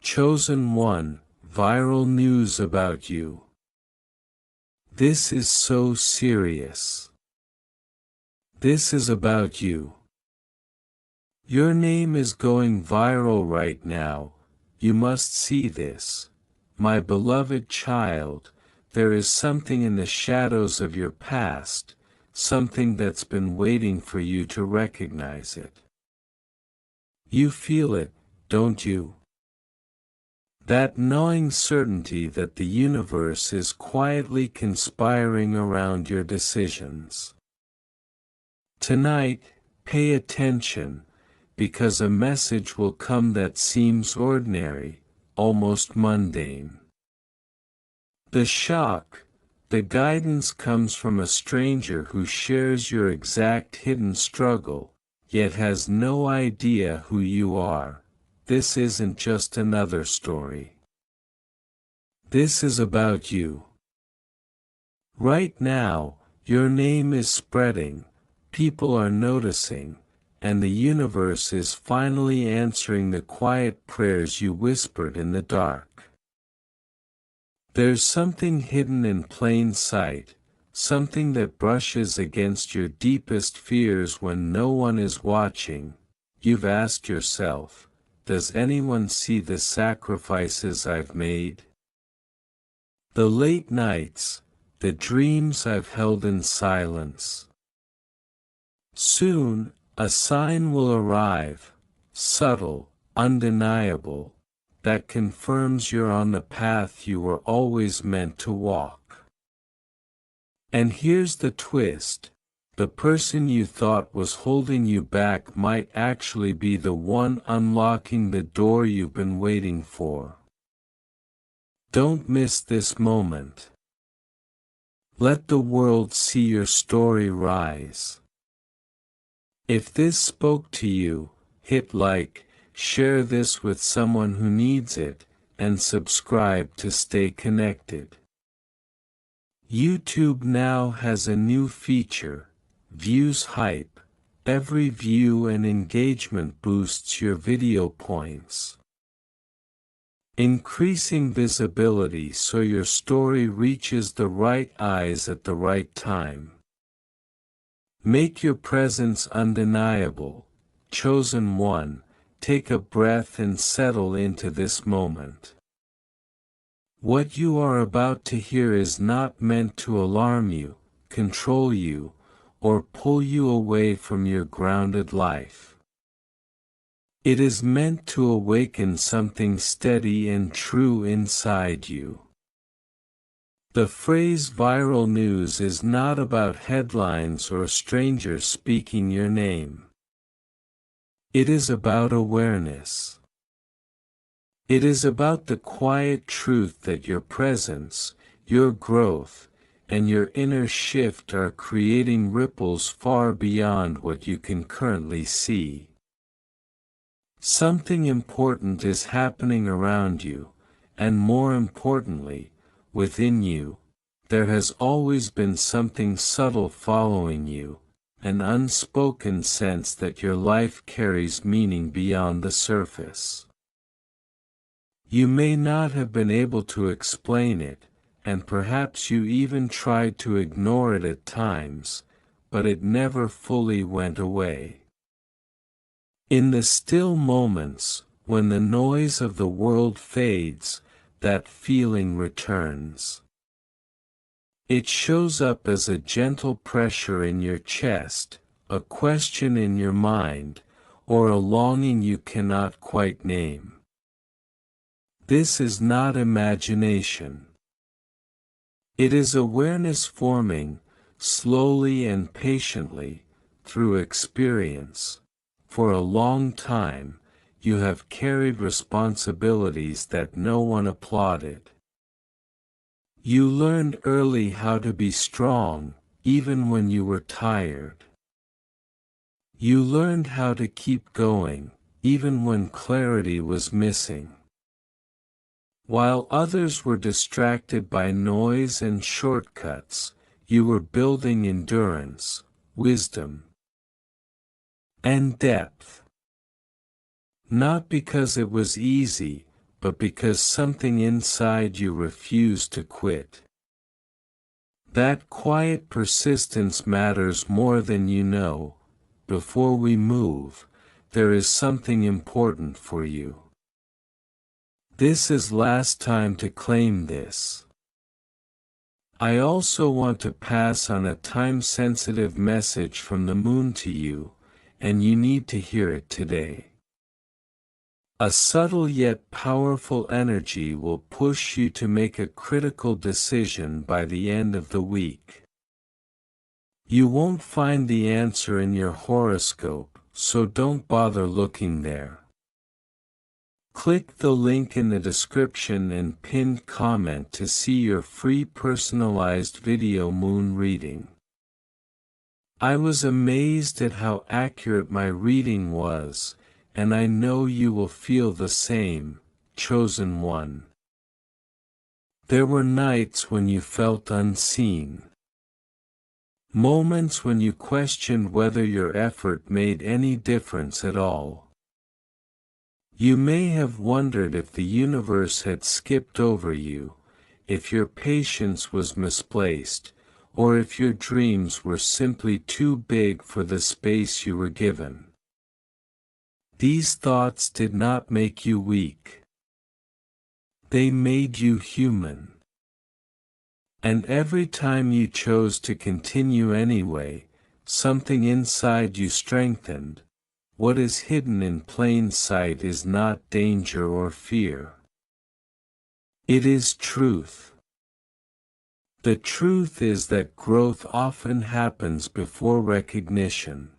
Chosen One, viral news about you. This is so serious. This is about you. Your name is going viral right now. You must see this. My beloved child, there is something in the shadows of your past, something that's been waiting for you to recognize it. You feel it, don't you? That gnawing certainty that the universe is quietly conspiring around your decisions. Tonight, pay attention, because a message will come that seems ordinary, almost mundane. The shock, the guidance comes from a stranger who shares your exact hidden struggle, yet has no idea who you are. This isn't just another story. This is about you. Right now, your name is spreading, people are noticing, and the universe is finally answering the quiet prayers you whispered in the dark. There's something hidden in plain sight, something that brushes against your deepest fears when no one is watching. You've asked yourself, does anyone see the sacrifices I've made? The late nights, the dreams I've held in silence. Soon, a sign will arrive, subtle, undeniable, that confirms you're on the path you were always meant to walk. And here's the twist, the person you thought was holding you back might actually be the one unlocking the door you've been waiting for. Don't miss this moment. Let the world see your story rise. If this spoke to you, hit like, share this with someone who needs it, and subscribe to stay connected. YouTube now has a new feature, Views Hype. Every view and engagement boosts your video points, increasing visibility so your story reaches the right eyes at the right time. Make your presence undeniable. Chosen One, take a breath and settle into this moment. What you are about to hear is not meant to alarm you, control you, or pull you away from your grounded life. It is meant to awaken something steady and true inside you. The phrase viral news is not about headlines or strangers speaking your name. It is about awareness. It is about the quiet truth that your presence, your growth, and your inner shift are creating ripples far beyond what you can currently see. Something important is happening around you, and more importantly, within you. There has always been something subtle following you, an unspoken sense that your life carries meaning beyond the surface. You may not have been able to explain it, and perhaps you even tried to ignore it at times, but it never fully went away. In the still moments, when the noise of the world fades, that feeling returns. It shows up as a gentle pressure in your chest, a question in your mind, or a longing you cannot quite name. This is not imagination. It is awareness forming, slowly and patiently, through experience. For a long time, you have carried responsibilities that no one applauded. You learned early how to be strong, even when you were tired. You learned how to keep going, even when clarity was missing. While others were distracted by noise and shortcuts, you were building endurance, wisdom, and depth. Not because it was easy, but because something inside you refused to quit. That quiet persistence matters more than you know. Before we move, there is something important for you. This is last time to claim this. I also want to pass on a time-sensitive message from the moon to you, and you need to hear it today. A subtle yet powerful energy will push you to make a critical decision by the end of the week. You won't find the answer in your horoscope, so don't bother looking there. Click the link in the description and pinned comment to see your free personalized video moon reading. I was amazed at how accurate my reading was, and I know you will feel the same, chosen one. There were nights when you felt unseen. Moments when you questioned whether your effort made any difference at all. You may have wondered if the universe had skipped over you, if your patience was misplaced, or if your dreams were simply too big for the space you were given. These thoughts did not make you weak. They made you human. And every time you chose to continue anyway, something inside you strengthened. What is hidden in plain sight is not danger or fear. It is truth. The truth is that growth often happens before recognition.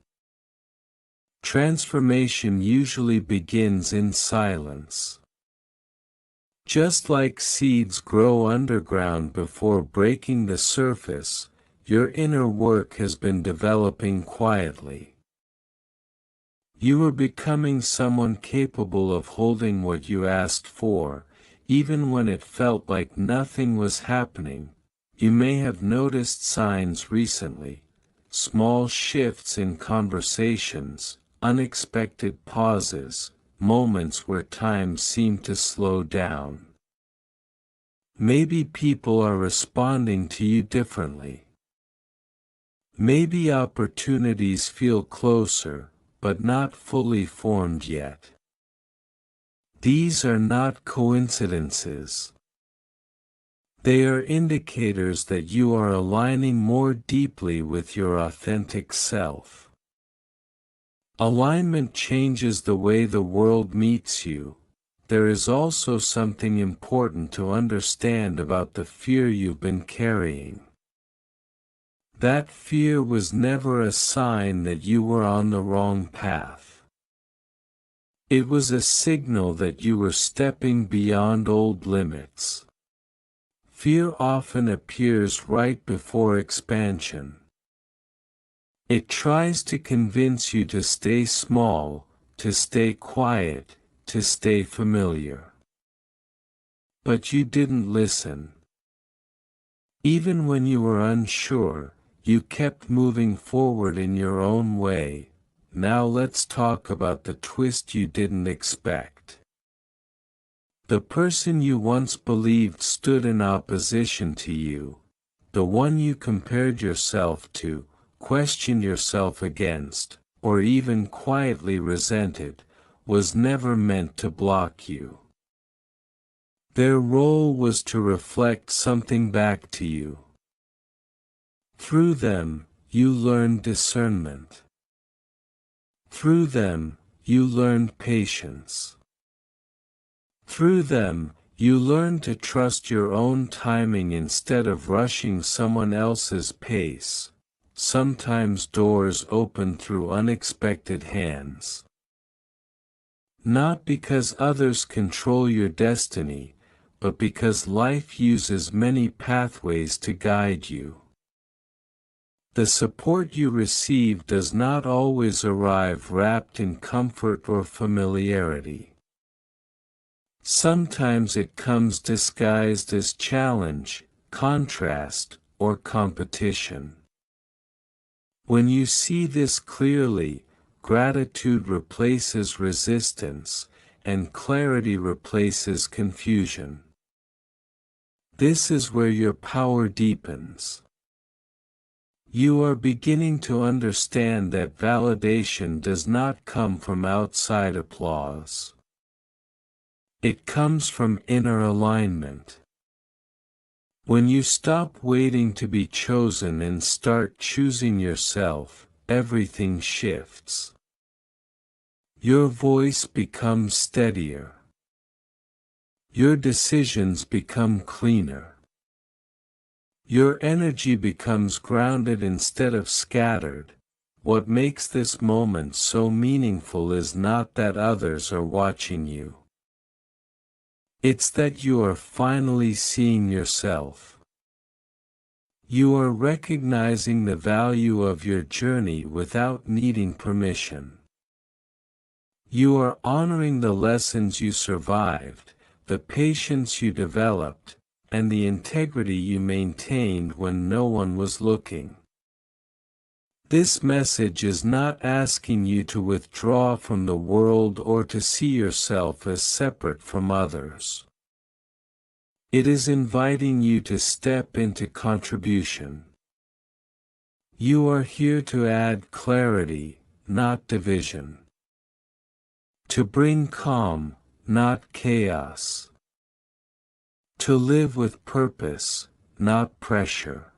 Transformation usually begins in silence. Just like seeds grow underground before breaking the surface, your inner work has been developing quietly. You are becoming someone capable of holding what you asked for, even when it felt like nothing was happening. You may have noticed signs recently, small shifts in conversations, unexpected pauses, moments where time seemed to slow down. Maybe people are responding to you differently. Maybe opportunities feel closer, but not fully formed yet. These are not coincidences. They are indicators that you are aligning more deeply with your authentic self. Alignment changes the way the world meets you. There is also something important to understand about the fear you've been carrying. That fear was never a sign that you were on the wrong path. It was a signal that you were stepping beyond old limits. Fear often appears right before expansion. It tries to convince you to stay small, to stay quiet, to stay familiar. But you didn't listen. Even when you were unsure, you kept moving forward in your own way. Now let's talk about the twist you didn't expect. The person you once believed stood in opposition to you, the one you compared yourself to, questioned yourself against, or even quietly resented, was never meant to block you. Their role was to reflect something back to you. Through them, you learned discernment. Through them, you learned patience. Through them, you learned to trust your own timing instead of rushing someone else's pace. Sometimes doors open through unexpected hands. Not because others control your destiny, but because life uses many pathways to guide you. The support you receive does not always arrive wrapped in comfort or familiarity. Sometimes it comes disguised as challenge, contrast, or competition. When you see this clearly, gratitude replaces resistance, and clarity replaces confusion. This is where your power deepens. You are beginning to understand that validation does not come from outside applause. It comes from inner alignment. When you stop waiting to be chosen and start choosing yourself, everything shifts. Your voice becomes steadier. Your decisions become cleaner. Your energy becomes grounded instead of scattered. What makes this moment so meaningful is not that others are watching you. It's that you are finally seeing yourself. You are recognizing the value of your journey without needing permission. You are honoring the lessons you survived, the patience you developed, and the integrity you maintained when no one was looking. This message is not asking you to withdraw from the world or to see yourself as separate from others. It is inviting you to step into contribution. You are here to add clarity, not division. To bring calm, not chaos. To live with purpose, not pressure.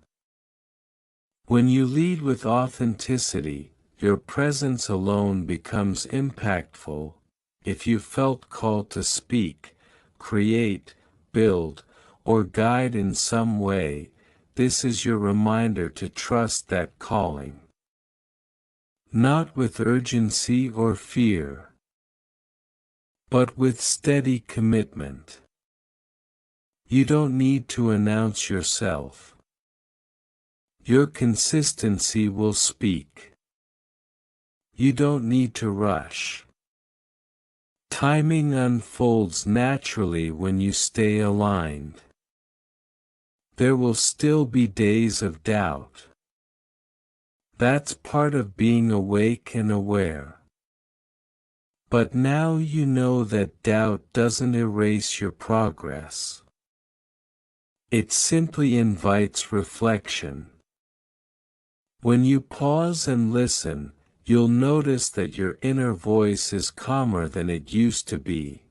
When you lead with authenticity, your presence alone becomes impactful. If you felt called to speak, create, build, or guide in some way, this is your reminder to trust that calling. Not with urgency or fear, but with steady commitment. You don't need to announce yourself. Your consistency will speak. You don't need to rush. Timing unfolds naturally when you stay aligned. There will still be days of doubt. That's part of being awake and aware. But now you know that doubt doesn't erase your progress. It simply invites reflection. When you pause and listen, you'll notice that your inner voice is calmer than it used to be.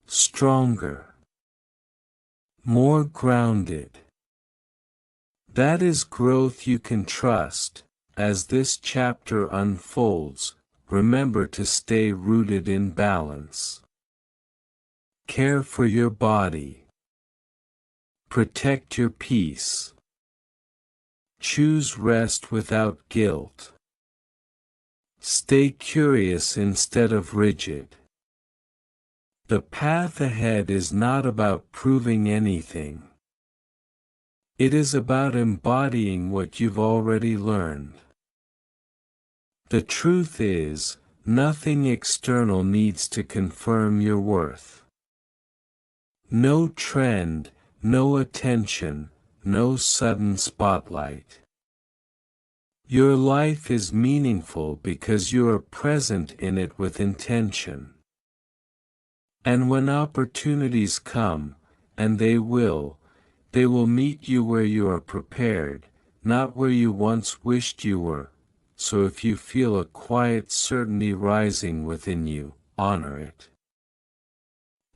Stronger. More grounded. That is growth you can trust. As this chapter unfolds, remember to stay rooted in balance. Care for your body. Protect your peace. Choose rest without guilt. Stay curious instead of rigid. The path ahead is not about proving anything. It is about embodying what you've already learned. The truth is, nothing external needs to confirm your worth. No trend, no attention, no sudden spotlight. Your life is meaningful because you are present in it with intention. And when opportunities come, and they will meet you where you are prepared, not where you once wished you were. So if you feel a quiet certainty rising within you, honor it.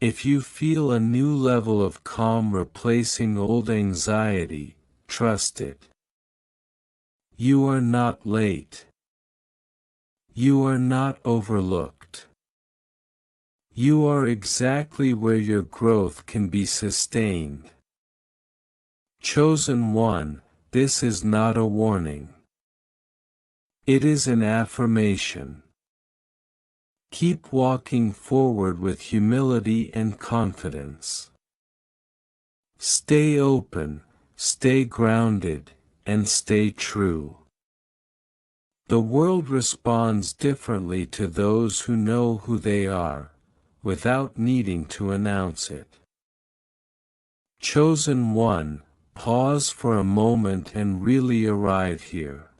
If you feel a new level of calm replacing old anxiety, trust it. You are not late. You are not overlooked. You are exactly where your growth can be sustained. Chosen one, this is not a warning. It is an affirmation. Keep walking forward with humility and confidence. Stay open, stay grounded, and stay true. The world responds differently to those who know who they are, without needing to announce it. Chosen one, pause for a moment and really arrive here.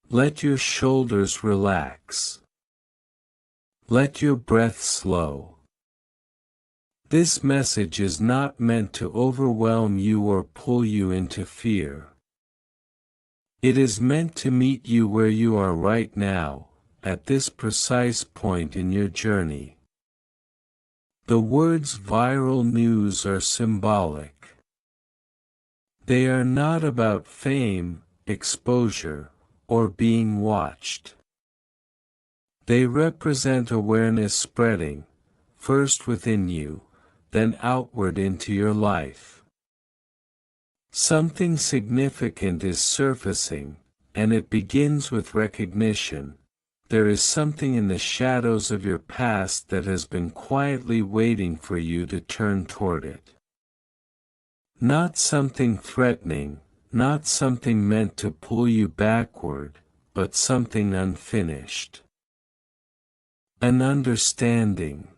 Let your shoulders relax. Let your breath slow. This message is not meant to overwhelm you or pull you into fear. It is meant to meet you where you are right now, at this precise point in your journey. The words viral news are symbolic. They are not about fame, exposure, or being watched. They represent awareness spreading, first within you, then outward into your life. Something significant is surfacing, and it begins with recognition. There is something in the shadows of your past that has been quietly waiting for you to turn toward it. Not something threatening, not something meant to pull you backward, but something unfinished. An understanding.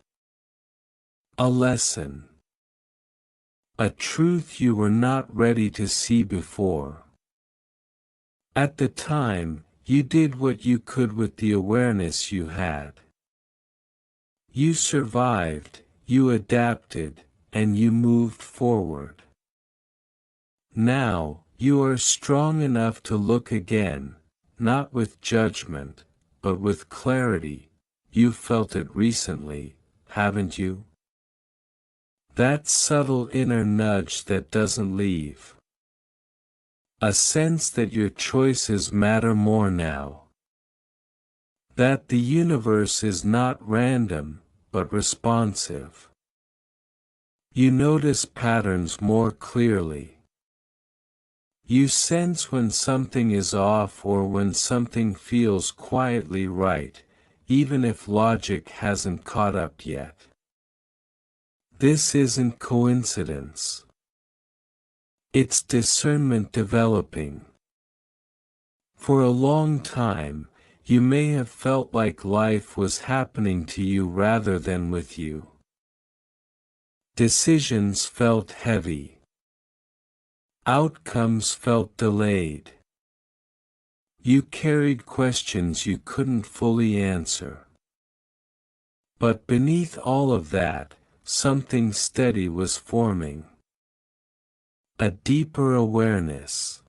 A lesson. A truth you were not ready to see before. At the time, you did what you could with the awareness you had. You survived, you adapted, and you moved forward. Now, you are strong enough to look again, not with judgment, but with clarity. You felt it recently, haven't you? That subtle inner nudge that doesn't leave. A sense that your choices matter more now. That the universe is not random, but responsive. You notice patterns more clearly. You sense when something is off or when something feels quietly right, even if logic hasn't caught up yet. This isn't coincidence. It's discernment developing. For a long time, you may have felt like life was happening to you rather than with you. Decisions felt heavy. Outcomes felt delayed. You carried questions you couldn't fully answer. But beneath all of that, something steady was forming. A deeper awareness.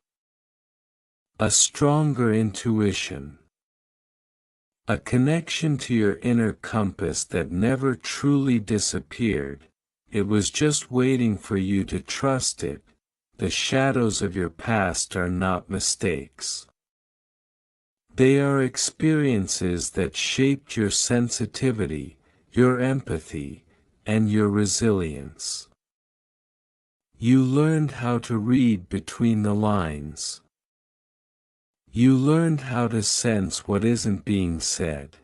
A stronger intuition. A connection to your inner compass that never truly disappeared. It was just waiting for you to trust it. The shadows of your past are not mistakes. They are experiences that shaped your sensitivity, your empathy, and your resilience. You learned how to read between the lines. You learned how to sense what isn't being said.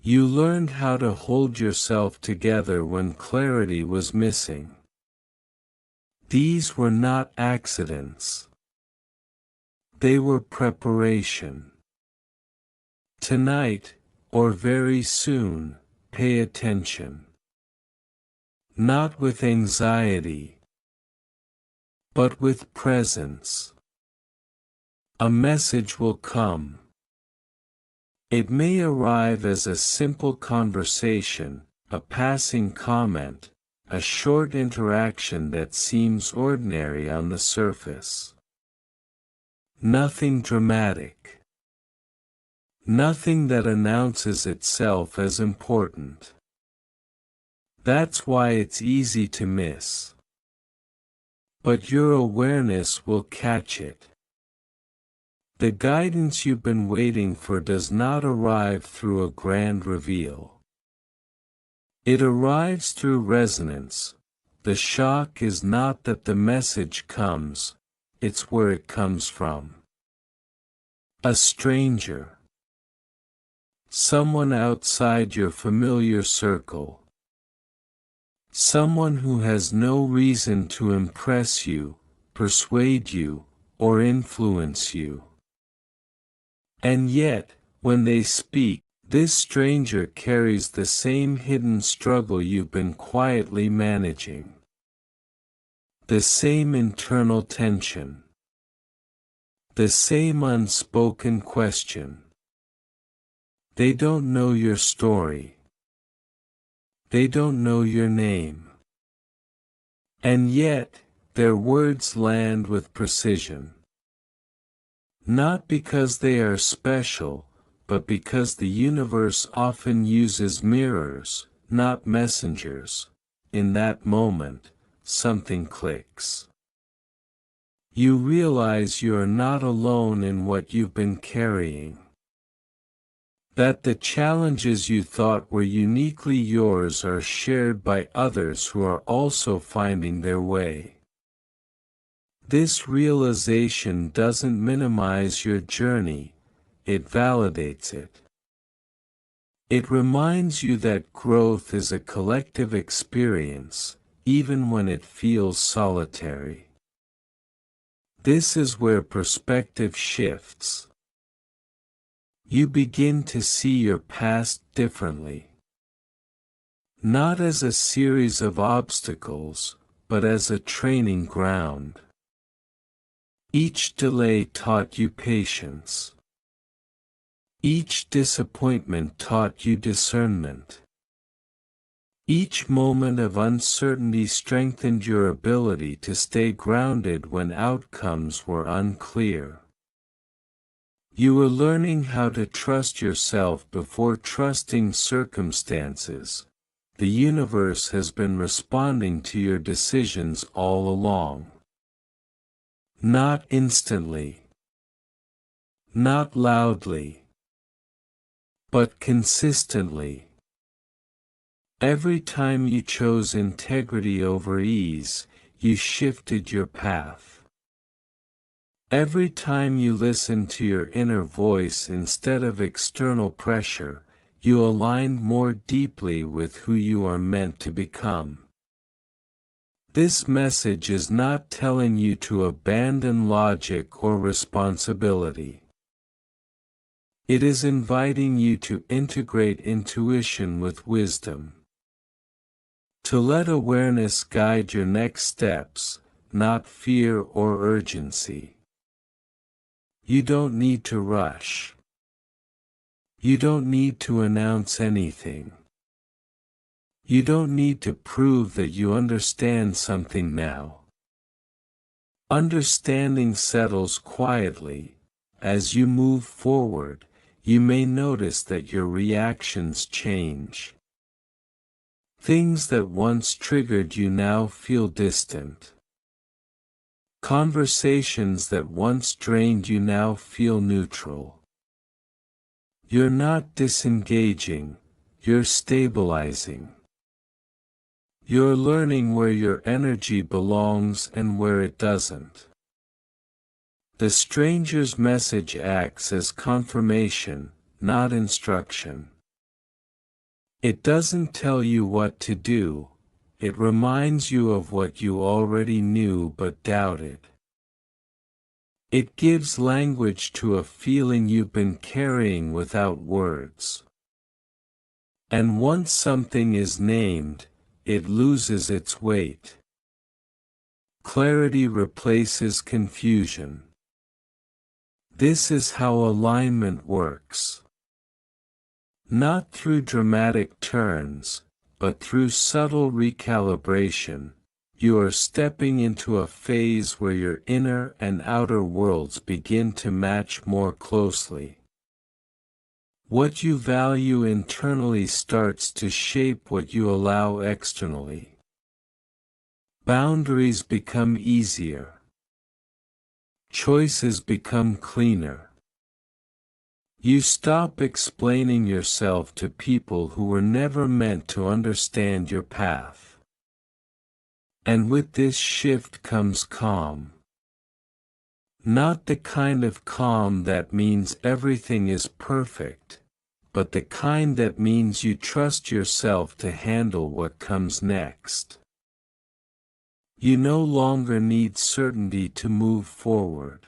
You learned how to hold yourself together when clarity was missing. These were not accidents. They were preparation. Tonight, or very soon, pay attention. Not with anxiety, but with presence. A message will come. It may arrive as a simple conversation, a passing comment, a short interaction that seems ordinary on the surface. Nothing dramatic. Nothing that announces itself as important. That's why it's easy to miss. But your awareness will catch it. The guidance you've been waiting for does not arrive through a grand reveal. It arrives through resonance. The shock is not that the message comes, it's where it comes from. A stranger. Someone outside your familiar circle. Someone who has no reason to impress you, persuade you, or influence you. And yet, when they speak, this stranger carries the same hidden struggle you've been quietly managing. The same internal tension. The same unspoken question. They don't know your story. They don't know your name. And yet, their words land with precision. Not because they are special, but because the universe often uses mirrors, not messengers. In that moment, something clicks. You realize you are not alone in what you've been carrying. That the challenges you thought were uniquely yours are shared by others who are also finding their way. This realization doesn't minimize your journey, it validates it. It reminds you that growth is a collective experience, even when it feels solitary. This is where perspective shifts. You begin to see your past differently. Not as a series of obstacles, but as a training ground. Each delay taught you patience. Each disappointment taught you discernment. Each moment of uncertainty strengthened your ability to stay grounded when outcomes were unclear. You were learning how to trust yourself before trusting circumstances. The universe has been responding to your decisions all along. Not instantly. Not loudly. But consistently. Every time you chose integrity over ease, you shifted your path. Every time you listened to your inner voice instead of external pressure, you aligned more deeply with who you are meant to become. This message is not telling you to abandon logic or responsibility. It is inviting you to integrate intuition with wisdom. To let awareness guide your next steps, not fear or urgency. You don't need to rush. You don't need to announce anything. You don't need to prove that you understand something now. Understanding settles quietly. As you move forward, you may notice that your reactions change. Things that once triggered you now feel distant. Conversations that once drained you now feel neutral. You're not disengaging, you're stabilizing. You're learning where your energy belongs and where it doesn't. The stranger's message acts as confirmation, not instruction. It doesn't tell you what to do, it reminds you of what you already knew but doubted. It gives language to a feeling you've been carrying without words. And once something is named, it loses its weight. Clarity replaces confusion. This is how alignment works. Not through dramatic turns, but through subtle recalibration. You are stepping into a phase where your inner and outer worlds begin to match more closely. What you value internally starts to shape what you allow externally. Boundaries become easier. Choices become cleaner. You stop explaining yourself to people who were never meant to understand your path. And with this shift comes calm. Not the kind of calm that means everything is perfect, but the kind that means you trust yourself to handle what comes next. You no longer need certainty to move forward.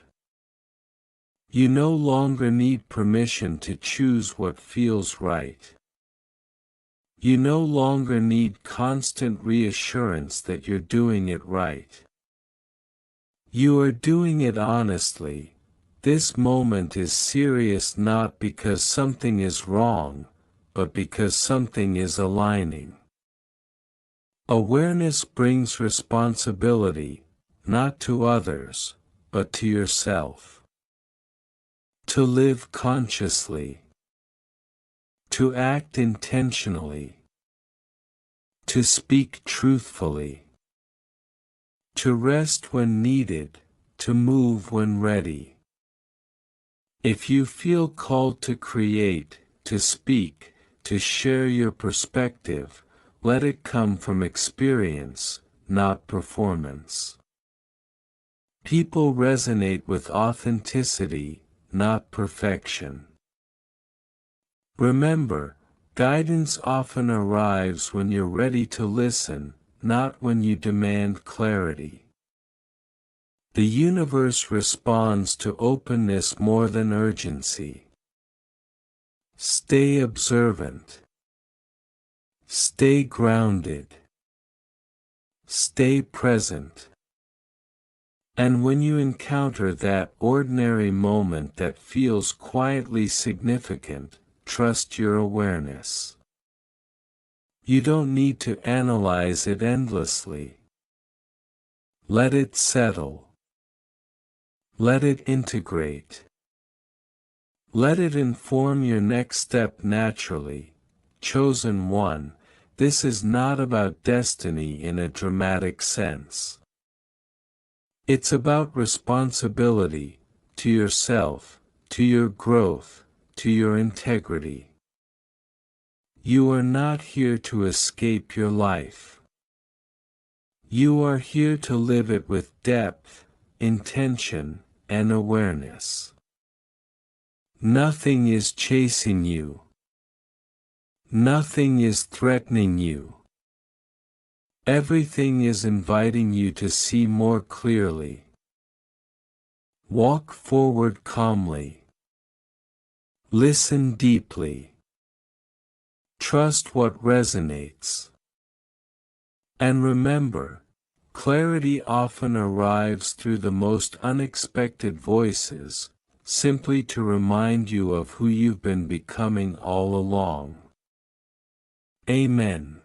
You no longer need permission to choose what feels right. You no longer need constant reassurance that you're doing it right. You are doing it honestly, This moment is serious not because something is wrong, but because something is aligning. Awareness brings responsibility, not to others, but to yourself. To live consciously. To act intentionally. To speak truthfully. To rest when needed, to move when ready. If you feel called to create, to speak, to share your perspective, let it come from experience, not performance. People resonate with authenticity, not perfection. Remember, guidance often arrives when you're ready to listen, not when you demand clarity. The universe responds to openness more than urgency. Stay observant. Stay grounded. Stay present. And when you encounter that ordinary moment that feels quietly significant, trust your awareness. You don't need to analyze it endlessly. Let it settle. Let it integrate. Let it inform your next step naturally. Chosen one, this is not about destiny in a dramatic sense. It's about responsibility, to yourself, to your growth, to your integrity. You are not here to escape your life. You are here to live it with depth, intention, and awareness. Nothing is chasing you. Nothing is threatening you. Everything is inviting you to see more clearly. Walk forward calmly. Listen deeply. Trust what resonates. And remember, clarity often arrives through the most unexpected voices, simply to remind you of who you've been becoming all along. Amen.